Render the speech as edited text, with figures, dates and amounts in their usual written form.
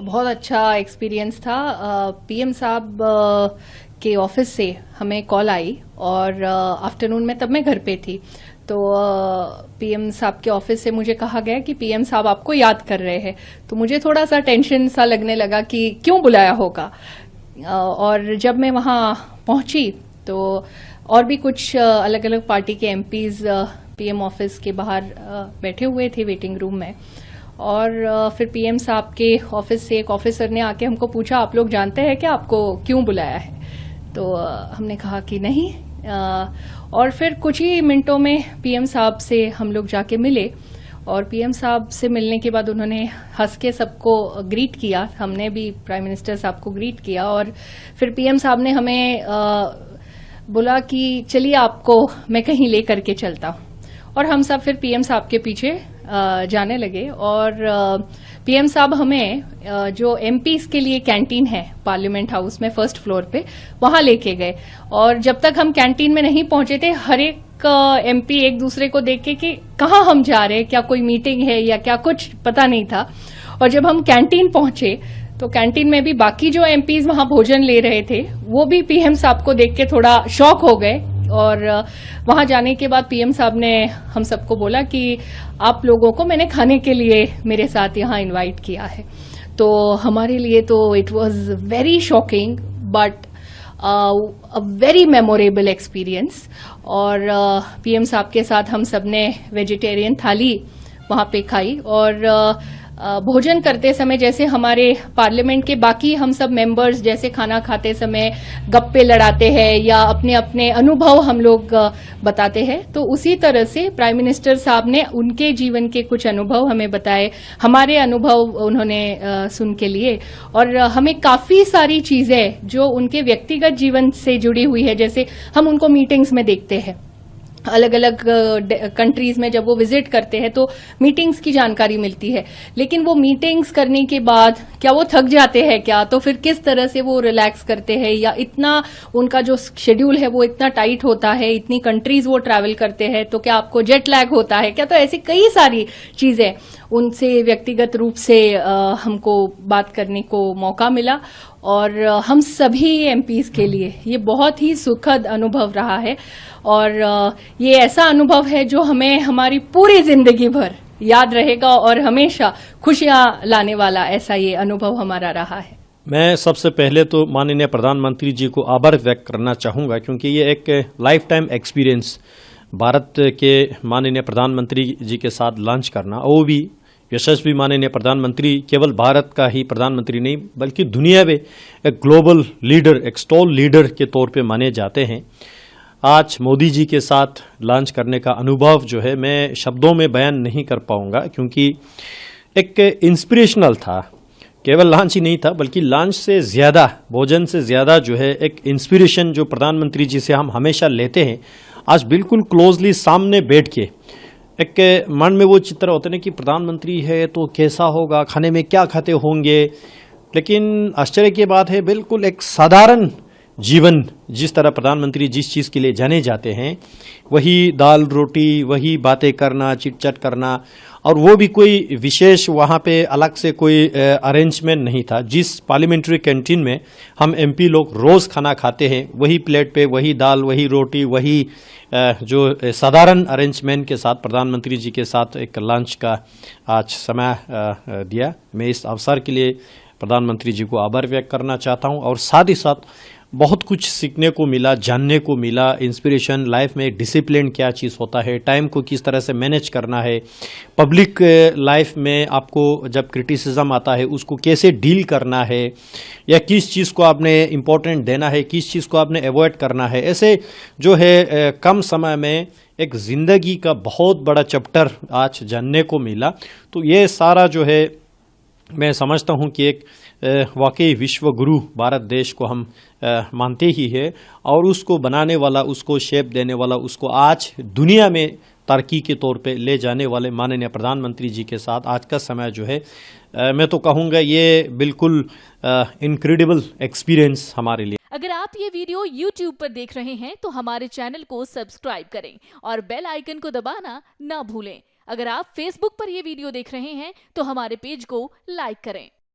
बहुत अच्छा एक्सपीरियंस था। पीएम साहब के ऑफिस से हमें कॉल आई और आफ्टरनून में, तब मैं घर पे थी, तो पीएम साहब के ऑफिस से मुझे कहा गया कि पीएम साहब आपको याद कर रहे हैं। तो मुझे थोड़ा सा टेंशन सा लगने लगा कि क्यों बुलाया होगा। और जब मैं वहां पहुंची तो और भी कुछ अलग अलग पार्टी के एमपीज पीएम ऑफिस के बाहर बैठे हुए थे वेटिंग रूम में। और फिर पीएम साहब के ऑफिस से एक ऑफिसर ने आके हमको पूछा, आप लोग जानते हैं कि आपको क्यों बुलाया है? तो हमने कहा कि नहीं। और फिर कुछ ही मिनटों में पीएम साहब से हम लोग जाके मिले और पीएम साहब से मिलने के बाद उन्होंने हंस के सबको ग्रीट किया। हमने भी प्राइम मिनिस्टर साहब को ग्रीट किया और फिर पीएम साहब ने हमें बोला कि चलिए आपको मैं कहीं ले करके चलता हूं। और हम सब फिर पीएम साहब के पीछे जाने लगे और पीएम साहब हमें जो एमपीज के लिए कैंटीन है पार्लियामेंट हाउस में फर्स्ट फ्लोर पे, वहां लेके गए। और जब तक हम कैंटीन में नहीं पहुंचे थे, हर एक एमपी एक दूसरे को देख के कि कहाँ हम जा रहे हैं, क्या कोई मीटिंग है या क्या, कुछ पता नहीं था। और जब हम कैंटीन पहुंचे तो कैंटीन में भी बाकी जो एमपीज वहां भोजन ले रहे थे वो भी पीएम साहब को देख के थोड़ा शॉक हो गए। और वहां जाने के बाद पीएम साहब ने हम सबको बोला कि आप लोगों को मैंने खाने के लिए मेरे साथ यहाँ इनवाइट किया है। तो हमारे लिए तो it was very shocking but a very memorable experience. और पीएम साहब के साथ हम सबने वेजिटेरियन थाली वहां पे खाई और भोजन करते समय जैसे हमारे पार्लियामेंट के बाकी हम सब मेंबर्स जैसे खाना खाते समय गप्पे लड़ाते हैं या अपने अपने अनुभव हम लोग बताते हैं, तो उसी तरह से प्राइम मिनिस्टर साहब ने उनके जीवन के कुछ अनुभव हमें बताए, हमारे अनुभव उन्होंने सुन के लिए। और हमें काफी सारी चीजें जो उनके व्यक्तिगत जीवन से जुड़ी हुई है, जैसे हम उनको मीटिंग्स में देखते हैं अलग अलग कंट्रीज में, जब वो विजिट करते हैं तो मीटिंग्स की जानकारी मिलती है, लेकिन वो मीटिंग्स करने के बाद क्या वो थक जाते हैं क्या, तो फिर किस तरह से वो रिलैक्स करते हैं, या इतना उनका जो शेड्यूल है वो इतना टाइट होता है, इतनी कंट्रीज वो ट्रैवल करते हैं, तो क्या आपको जेट लैग होता है क्या। तो ऐसी कई सारी चीजें उनसे व्यक्तिगत रूप से हमको बात करने को मौका मिला। और हम सभी एमपीज के लिए ये बहुत ही सुखद अनुभव रहा है और ये ऐसा अनुभव है जो हमें हमारी पूरी जिंदगी भर याद रहेगा और हमेशा खुशियां लाने वाला ऐसा ये अनुभव हमारा रहा है। मैं सबसे पहले तो माननीय प्रधानमंत्री जी को आभार व्यक्त करना चाहूँगा, क्योंकि ये एक लाइफ टाइम एक्सपीरियंस भारत के माननीय प्रधानमंत्री जी के साथ लंच करना, वो भी यशस्वी माननीय प्रधानमंत्री केवल भारत का ही प्रधानमंत्री नहीं बल्कि दुनिया में एक ग्लोबल लीडर, एक स्टॉल लीडर के तौर पे माने जाते हैं। आज मोदी जी के साथ लंच करने का अनुभव जो है मैं शब्दों में बयान नहीं कर पाऊंगा, क्योंकि एक इंस्पिरेशनल था। केवल लंच ही नहीं था बल्कि लंच से ज़्यादा, भोजन से ज़्यादा जो है एक इंस्पिरेशन जो प्रधानमंत्री जी से हम हमेशा लेते हैं, आज बिल्कुल क्लोजली सामने बैठ के एक मन में वो चित्र होते हैं कि प्रधानमंत्री है तो कैसा होगा, खाने में क्या खाते होंगे। लेकिन आश्चर्य की बात है, बिल्कुल एक साधारण जीवन, जिस तरह प्रधानमंत्री जिस चीज़ के लिए जाने जाते हैं, वही दाल रोटी, वही बातें करना, चिटचट करना, और वो भी कोई विशेष वहाँ पे अलग से कोई अरेंजमेंट नहीं था। जिस पार्लियामेंट्री कैंटीन में हम एमपी लोग रोज़ खाना खाते हैं, वही प्लेट पे वही दाल, वही रोटी, वही जो साधारण अरेंजमेंट के साथ प्रधानमंत्री जी के साथ एक लंच का आज समय दिया। मैं इस अवसर के लिए प्रधानमंत्री जी को आभार व्यक्त करना चाहता हूँ और साथ ही साथ बहुत कुछ सीखने को मिला, जानने को मिला। इंस्पिरेशन, लाइफ में डिसिप्लिन क्या चीज़ होता है, टाइम को किस तरह से मैनेज करना है, पब्लिक लाइफ में आपको जब क्रिटिसिज्म आता है उसको कैसे डील करना है, या किस चीज़ को आपने इम्पोर्टेंट देना है, किस चीज़ को आपने अवॉइड करना है। ऐसे जो है कम समय में एक ज़िंदगी का बहुत बड़ा चैप्टर आज जानने को मिला। तो ये सारा जो है मैं समझता हूँ कि एक वाकई विश्व गुरु भारत देश को हम मानते ही है, और उसको बनाने वाला, उसको शेप देने वाला, उसको आज दुनिया में तरक्की के तौर पे ले जाने वाले माननीय प्रधानमंत्री जी के साथ आज का समय जो है मैं तो कहूँगा ये बिल्कुल इनक्रेडिबल एक्सपीरियंस हमारे लिए। अगर आप ये वीडियो YouTube पर देख रहे हैं तो हमारे चैनल को सब्सक्राइब करें और बेल आइकन को दबाना ना भूलें। अगर आप Facebook पर ये वीडियो देख रहे हैं तो हमारे पेज को लाइक करें।